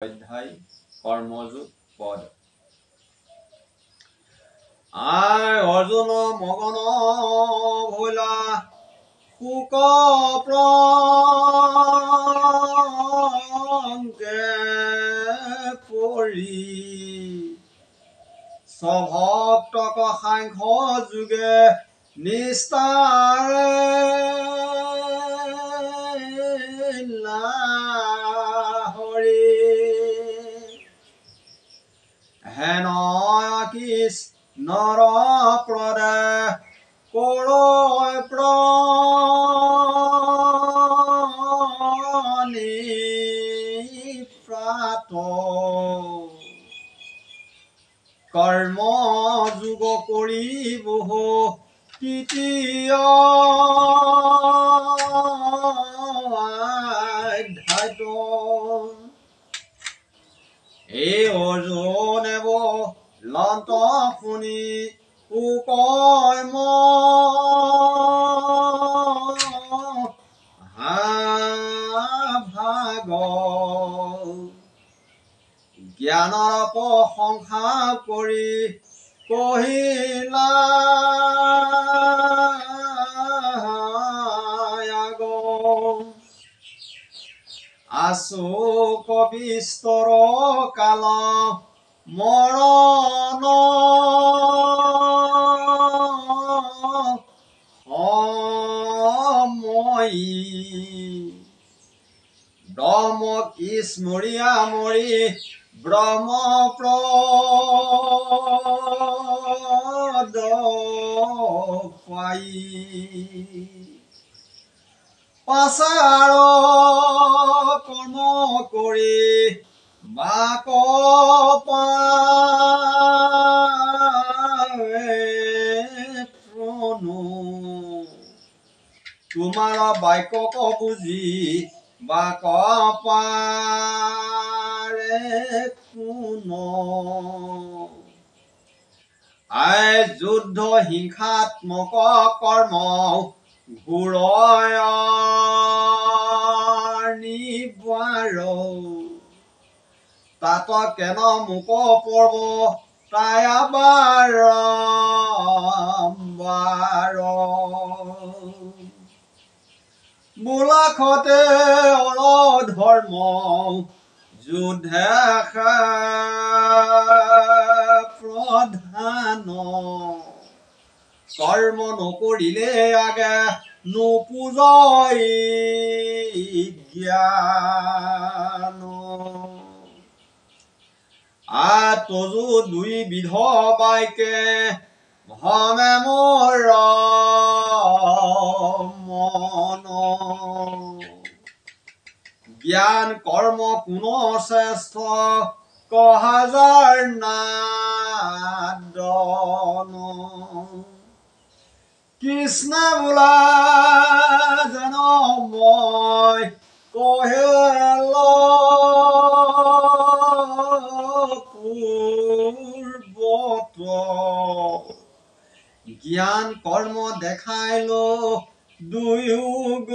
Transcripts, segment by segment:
অধ্যায় কৰ্মযোগ পদ আয় অৰ্জুন মগন ভোলা শুক প্ৰঙ্গে পৰি স্বভক্তক সাংখ্য যোগে নিস্তাৰে হেন কিছ নৰ প্ৰদে কৰৈ প্ৰাত কৰ্ম যোগ কৰি বহু তৃতীয় এই অৰ্জুনে লন্ত শুনি শুকয় ভাগ জ্ঞানৰ প্ৰশংসা কৰি কহিলা আশোক বিস্তৰ কাল মৰণ সময়ী দম স্মৰীয়া মৰি ব্ৰহ্ম প্ৰদ পাই পাছাৰ কৰ্ম কৰি বাক তোমাৰ বাক্যক বুজি বাক পাৰে কোন আই যুদ্ধ হিংসাত্মক কৰ্ম ঘূৰয় নিবাৰ তাত কেন মোক পৰ্ব তায়া বাৰম্বাৰ বোলাখতে অৰ ধৰ্ম যুদ্ধে প্ৰধান কৰ্ম নকৰিলে আগে নোপূজয় জ্ঞান তজু দুই বিধ বাইকে ভমে মোৰ মন জ্ঞান কৰ্ম কোন শ্ৰেষ্ঠ কহাজাৰ নাদন কৃষ্ণ বোলা যেন মই কহেল পূৰ্বত জ্ঞান কৰ্ম দেখাইল দুয়োগ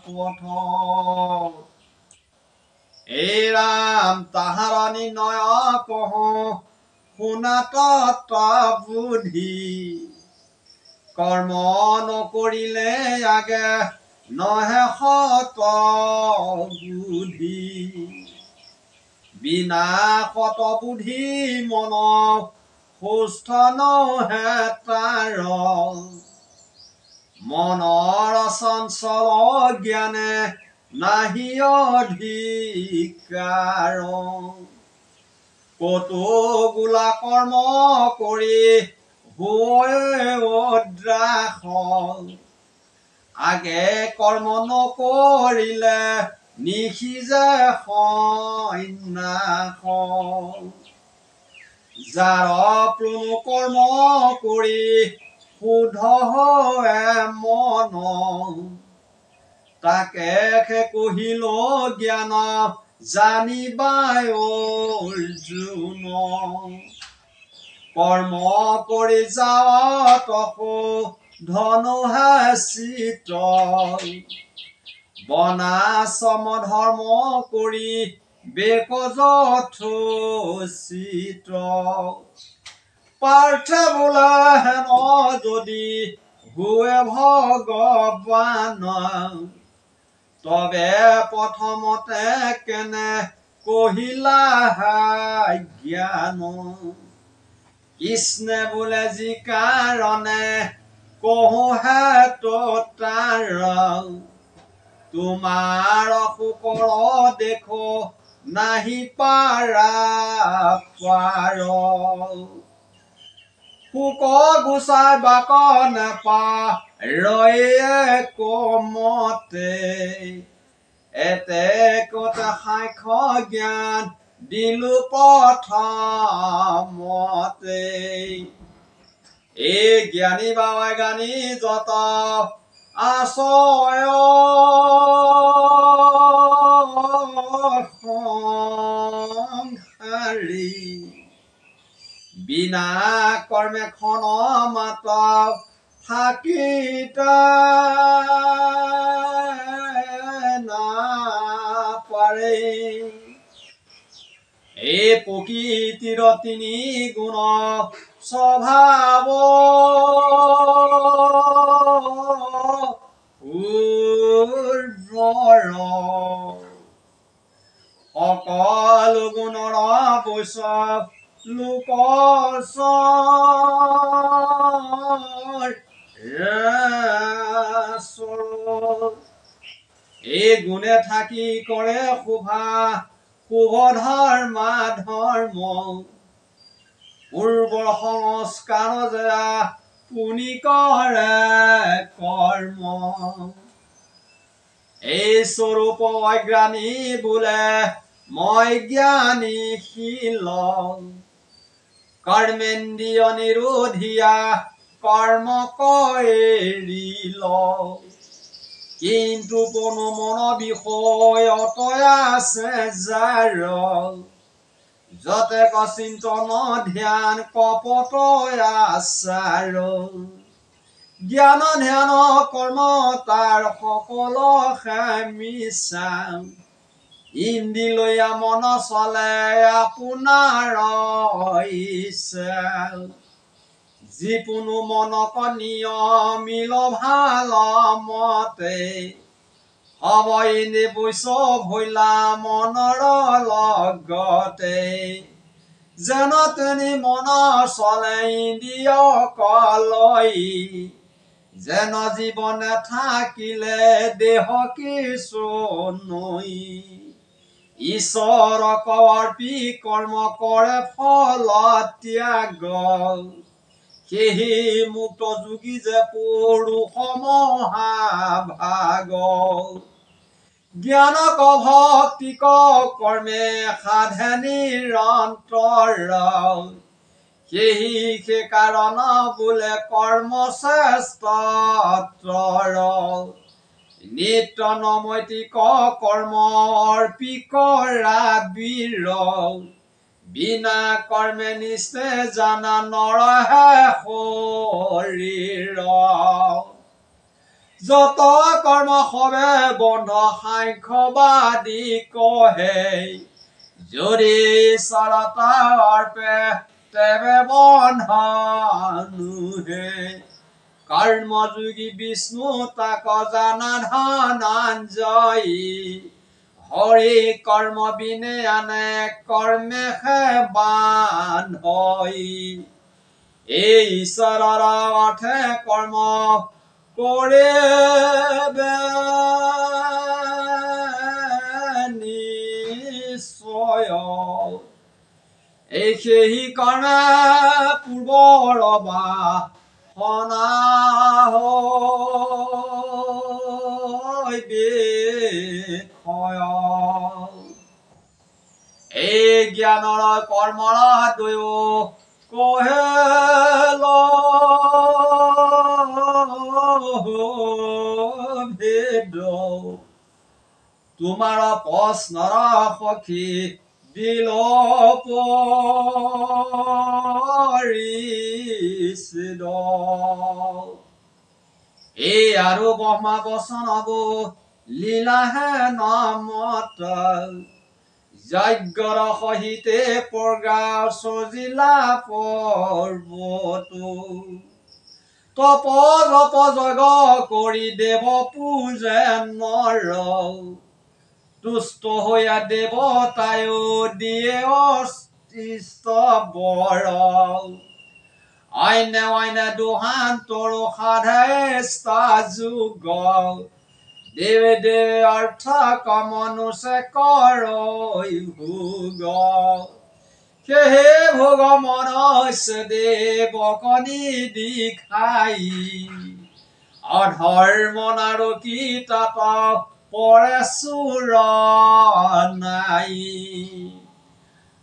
পথ এই ৰাম তাহাৰ নিৰ্ণয় কহ শুনাত বুদ্ধি কৰ্ম নকৰিলে আগে নহে সত বুদ্ধি বিনা সত বুদ্ধি মন সুস্থ নহে তাৰ মনৰ চঞ্চল জ্ঞানে নাহি অধিকাৰ কতো গোলা কৰ্ম কৰি দ্ৰাস আগে কৰ্ম নকৰিলে নিসিজে সন্যাস যাৰ প্ৰণু কৰ্ম কৰি শুদ্ধ হয় মন তাকে কহিল জ্ঞান জানিবাই অৰ্জুন কৰ্ম কৰি যাওঁত ধনুহে চিত বনাশ্ৰম ধৰ্ম কৰি বেকযথোচিত পাৰ্থ বোলা হেন যদি হুৱে ভগৱান তবে প্ৰথমতে কেনে কহিলা জ্ঞান কৃষ্ণে বোলে যি কাৰণে কহো হে তাৰ তোমাৰ শুকৰ দেখো নাহি পাৰা পাৰ শুক গুচাই বাক নেপা ৰয়ে কমতে এতে কতে সাক্ষ্য জ্ঞান দিলো প্ৰথমতে এই জ্ঞানী বাবাই গানী যত আছয় সংসাৰী বিনা কৰ্মে খন মাত থাকিতা নাপাৰে এই প্ৰকৃতিৰ তিনি গুণ স্বভাৱ সকলো গুণৰ বৈশৱ লোকৰ এই গুণে থাকি কৰে শোভা শুভ ধৰ্মা ধৰ্ম পূৰ্বৰ সংস্কাৰ জয়া পুনি কৰে কৰ্ম এই স্বৰূপ অজ্ঞানী বোলে মই জ্ঞানীশীল কৰ্মেন্দ্ৰিয় নিৰোধিয়া কৰ্ম কৰিল কিন্তু কোনো মন বিষয় অতয় আছে যাৰ যতে চিন্তন ধ্যান কপট আচাৰ জ্ঞান ধ্যান কৰ্ম তাৰ সকলো মিছা ইন্দ্ৰিয় মন চলে আপোনাৰ ইচ্ছা যিকোনো মনক নিয়মিল ভাল মতে হব ইন্দ্ৰিয় বৈশৱ ভৈলা মনৰ লগতে যেন তেনি মন চলে ইন্দ্ৰিয় কলৈ যেন জীৱনে থাকিলে দেহ কিছু নৈ ঈশ্বৰ অৰ্পি কৰ্ম কৰে ফল ত্যাগ সেহি মুক্ত যোগী যে পুৰুষ মহাভাগ জ্ঞানক ভক্তিক কৰ্মে সাধে নিৰন্তৰ সেই কাৰণ বোলে কৰ্ম শ্ৰেষ্ঠ নিত্য নৈতিক কৰ্ম অৰ্পি কৰা বীৰ বিনা কৰ্মে নিশ্চয় জানা নৰহে শৰীৰ যত কৰ্ম সবে বন্ধ সাংখ্যবাদী কহে যদি চৰতা অৰ্পে তেবে বন্ধনুহে কৰ্মযোগী বিষ্ণু তাক জানা ধনঞ্জয়ী হৰি কৰ্ম বিনে আনে কৰ্মে বান্ধই এই ঈশ্বৰৰ অৰ্থে কৰ্ম কৰে নিশ্চয় এই সেই কৰ্মে পূৰ্বৰ বাসনা এই জ্ঞানৰ কৰ্মৰ দুয়ো কহেল ভেদ তোমাৰ প্ৰশ্নৰ সখী দিল পৰিচিত এই আৰু ব্ৰহ্মা বচন লীলাহে নামত যজ্ঞৰ সহিতে প্ৰগাও সজিলা পৰ্বতো তপ জপ যগ কৰি দেৱ পূজে নৰ তুষ্ট হৈয়া দেৱতায়ো দিয়ে অস্তিষ্ট বৰ অইনে অইনে দুহান্তৰ সাধে যুগ দেৱে দেৱে অৰ্থ কমনুষে কৰৈ ভোগ সেয়ে ভোগ মনুষ্য দেৱ কণি দিখাই অধৰ্ম নাৰকী তাপ পৰে চুৰ নাই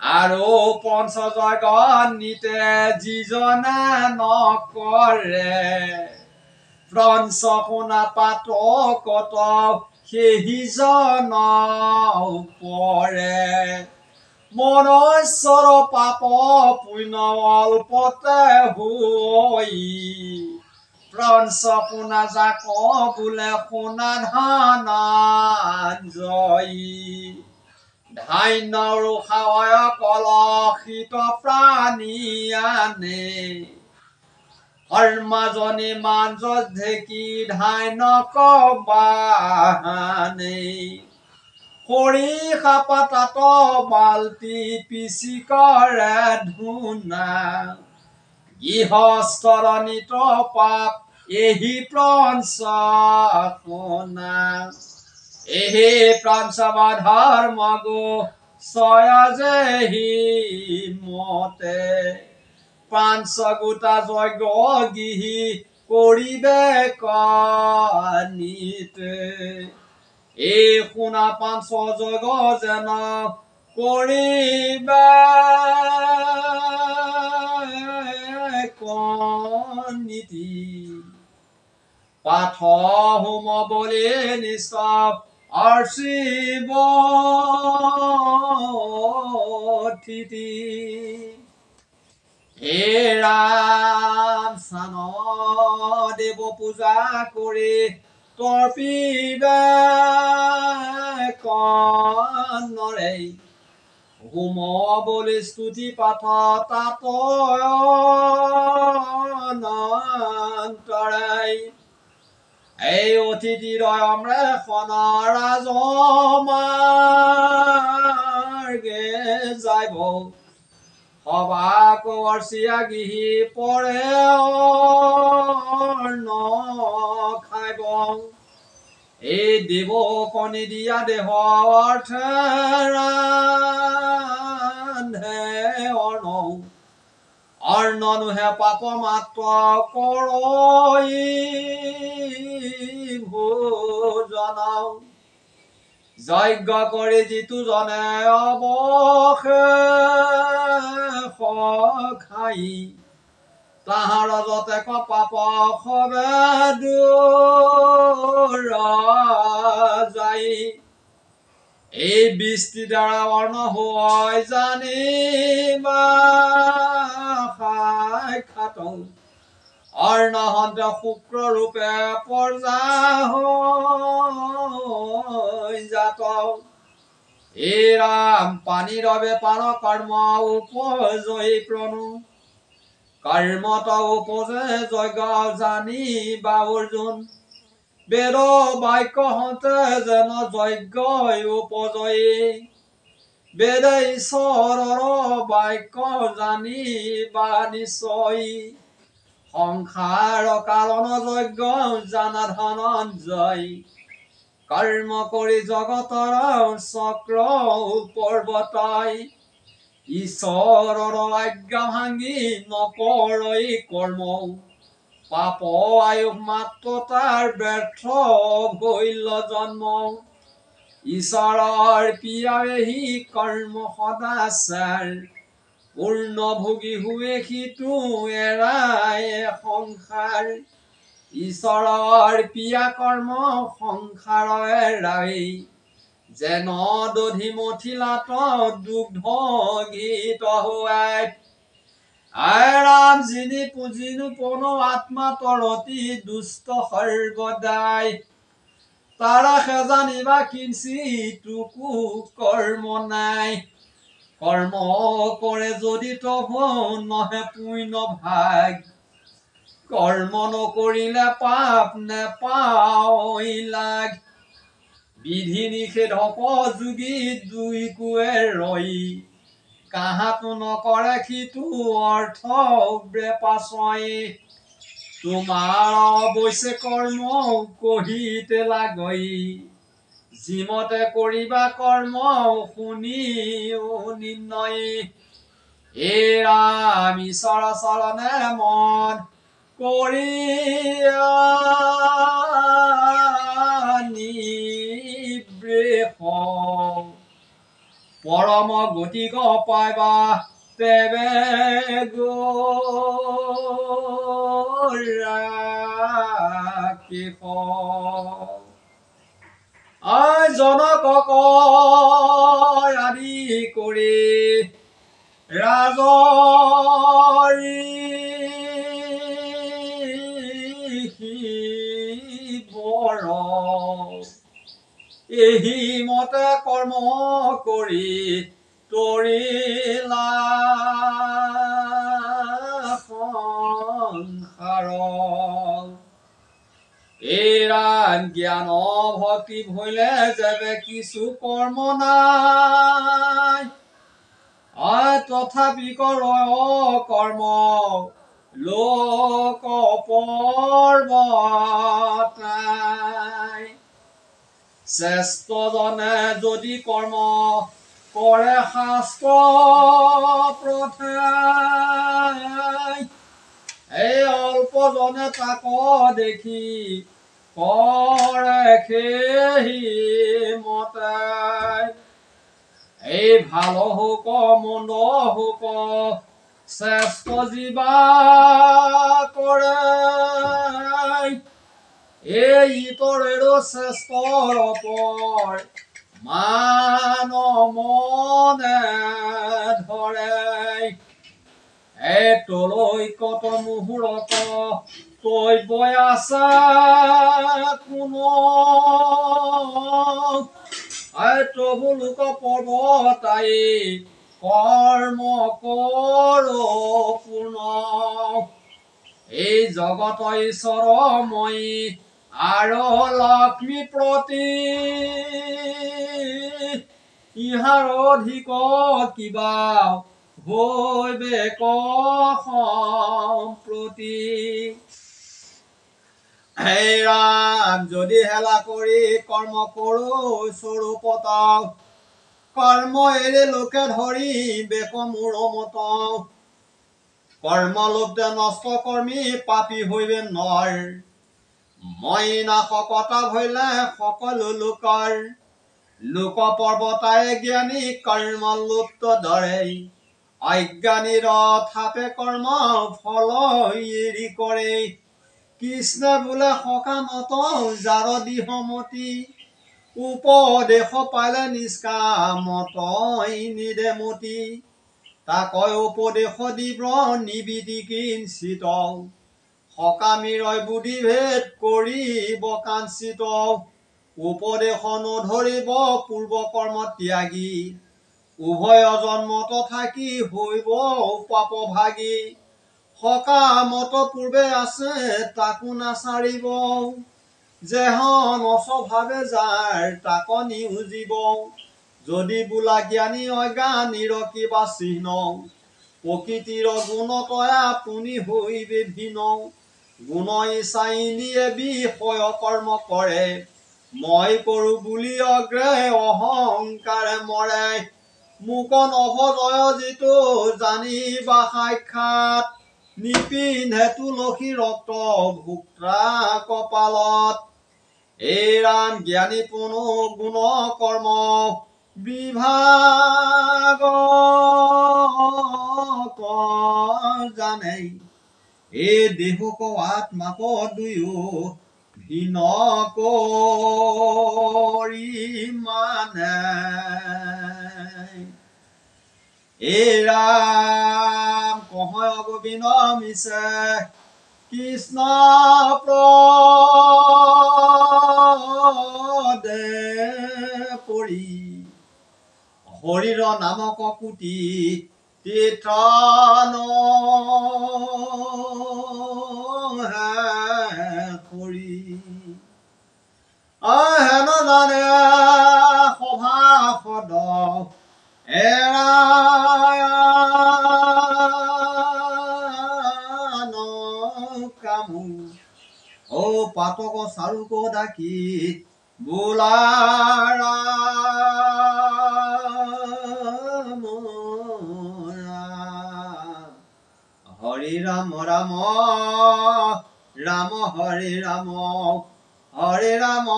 আৰু পঞ্চজগন্নিতে যিজনে নকৰে পঞ্চশুনা পাতকত সেইজন পৰে মনুষ্যৰ পাপ পুণ্য অল্পতে হৈ পঞ্চশুনা যাক বোলে শুনা ধনঞ্জয়ী ধান্যৰো খাৱয় কলসিত প্ৰাণী আনে কৰ্মাজনী মাঞ্জত ঢেকি ধান্য কবাহানে খৰিষা পাতাত বাল্টি পিচি কৰে ধূনা গৃহস্থৰ নিত পাপ এহি পঞ্চশুনা এহে প্ৰাঞ্চবা ধৰ্ম গো সয়জেহি মতে পাঞ্চগোটা যজ্ঞ গিহি কৰিবে কনিতে এই শুনা পাঞ্চ যজ্ঞ যেন কৰিবে কনিতি পাঠ হোম বলি নিস্তব অৰ্চিব থিতি হে ৰাম চান দেৱ পূজা কৰি তৰ্পিবে কণৰে হোম বলি স্তুতি পাঠ তাত অনন্তৰে এই অতিথিৰ অম্ৰেষণ ৰাজমাৰ্গে যাব সবাক অৰ্চিয়া গিহি পৰে অন্ন খাব এই দেৱ কণী দিয়া দেহ অৰ্থে ৰান্ধে অৰ্ণ অৰ্ণ নুহে পাপ মাত্ৰ কৰই ভোজন যজ্ঞ কৰি যিটো জনে অৱশেষ খাই তাহাৰ যতে পাপ সবে দূৰ যায় এই বৃষ্টি দ্বাৰা অৰ্ণ হয় জানিবা সাক্ষাৎ অৰ্ণহন্ত শুক্ৰ ৰূপে পৰ্যা হৈ জাত এই ৰাম পানী ৰবে পাৰ কৰ্ম উপজয়ী প্ৰণু কৰ্মত উপজে যজ্ঞ জানিবা অৰ্জুন বেদ বাক্য হতে যেন যজ্ঞ উপজয়ী বেদ ঈশ্বৰৰ বাক্য জানিবা নিশ্চয় সংসাৰ কাৰণ যজ্ঞ জানা ধনঞ্জয় কৰ্ম কৰি জগতৰ চক্ৰ পৰ্বতাই ঈশ্বৰৰ আজ্ঞা ভাঙি নকৰই কৰ্ম পাপ আয়ুস মাত্ৰ তাৰ ব্যৰ্থ ভৈল জন্ম ঈশ্বৰৰ পিয়াহি কৰ্ম সদাচাৰ পূৰ্ণ ভোগী হুৱে সিটো এৰাই সংসাৰ ঈশ্বৰৰ পিয়া কৰ্ম সংসাৰ এৰাই যেন দধি মথিলাত দুগ্ধ গীত হোৱাই আয় ৰাম যিনি পুঁজিনো পনো আত্মা তৰতি দুষ্ট সৰ্বদাই তাৰাহে জানিবা কিঞ্চিতোকো কৰ্ম নাই কৰ্ম কৰে যদি তব নহে পুণ্য ভাগ কৰ্ম নকৰিলে পাপ নেপাই লাগ বিধি নিষেধ যোগী দুই কোৱে ৰই কাহাতো নকৰে সিটো অৰ্থ বেপাচয় তোমাৰ অৱশ্যে কৰ্ম কহিতে লাগই যিমতে কৰিবা কৰ্ম শুনিও নিৰ্ণয় এৰাম ঈশ্বৰ চৰণে মন কৰি নিবৃষ পৰম গতিক পাইবা তেবে গৰাকীষ জনকক আদি কৰি বৰ এহি মতে কৰ্ম কৰি তৰিলা সংসাৰ এৰান জ্ঞান ভক্তি ভইলে যেবে কিছু কৰ্ম নাই তথাপি কৰ কৰ্ম লোক পৰ্বতাই শ্ৰেষ্ঠজনে যদি কৰ্ম কৰে শাস্ত্ৰ প্ৰথাই এই অল্পজনে তাক দেখি কৰে সেই মতাই এই ভাল হোক মন্দ হোক শ্ৰেষ্ঠ জীৱা কৰে এই ইতৰেৰো শ্ৰেষ্ঠৰ অপৰ মান মনে ধৰে এই তলৈ কত মুহূৰ্ত তৈ বয়াছা কোনো তবু লোক পৰ্বতাই কৰ্ম কৰো পূৰ্ণ এই জগত ঈশ্বৰময়ী আৰু লক্ষ্মী প্ৰতি ইহাৰ অধিক কিবা হৈবে সম্প্ৰতি হে ৰাম যদি হেলা কৰি কৰ্ম কৰো স্বৰূপত কৰ্ম এৰি লোকে ধৰি বেক মূৰ মত কৰ্ম লোভে নষ্ট কৰ্মী পাপী হৈবে নৰ মই নাশকতা ভৈলে সকলো লোকৰ লোক পৰ্বতাই জ্ঞানী কৰ্ম লুপ্ত ধৰে অজ্ঞানীৰ থাপে কৰ্ম ফল এৰি কৰে কৃষ্ণ বোলে সকামত যাৰ দিহমতি উপদেশ পালে নিষ্কামত নিদেমতি তাকৈ উপদেশ দিব নিবিদি কিঞ্চিত সকামীৰ বুদ্ধি ভেদ কৰিব কাঞ্চিত উপদেশ নধৰিব পূৰ্ব কৰ্ম ত্যাগী উভয় জন্মত থাকি হৈব পাপ ভাগী সকামত পূৰ্বে আছে তাকো নাচাৰিব যেহন অস্বভাৱে যাৰ তাক নিউজিব যদি বোলা জ্ঞানী অজ্ঞানীৰ কিবা চিহ্ন প্ৰকৃতিৰ গুণতই আপুনি হৈবে ভিন্ন গুণ ইচ্ছাই নিয়ে বিষয় কৰ্ম কৰে মই কৰো বুলি অগ্ৰে অহংকাৰে মৰে মোক নভজয় যিটো জানিবা সাক্ষাৎ নিপিন্ধে তুলসী ৰক্ত ভুক্তা কপালত এই ৰাম জ্ঞানী পুনু গুণ কৰ্ম বিভাগ জানে এই দেহক আত্মাক দুয়ো ভিন্ন কৰি মানে এই ৰাম কহয় অগোবিন্দ মিছে কৃষ্ণ প্ৰদে পৰি হৰিৰ নামক কুটি তীৰ্থন কৰি হেন জানে সভাসদ এৰা কামু ও পাতক চাৰুক ডাকি বোলাৰা হৰি ৰাম ৰাম ৰাম হৰি ৰাম ৰাম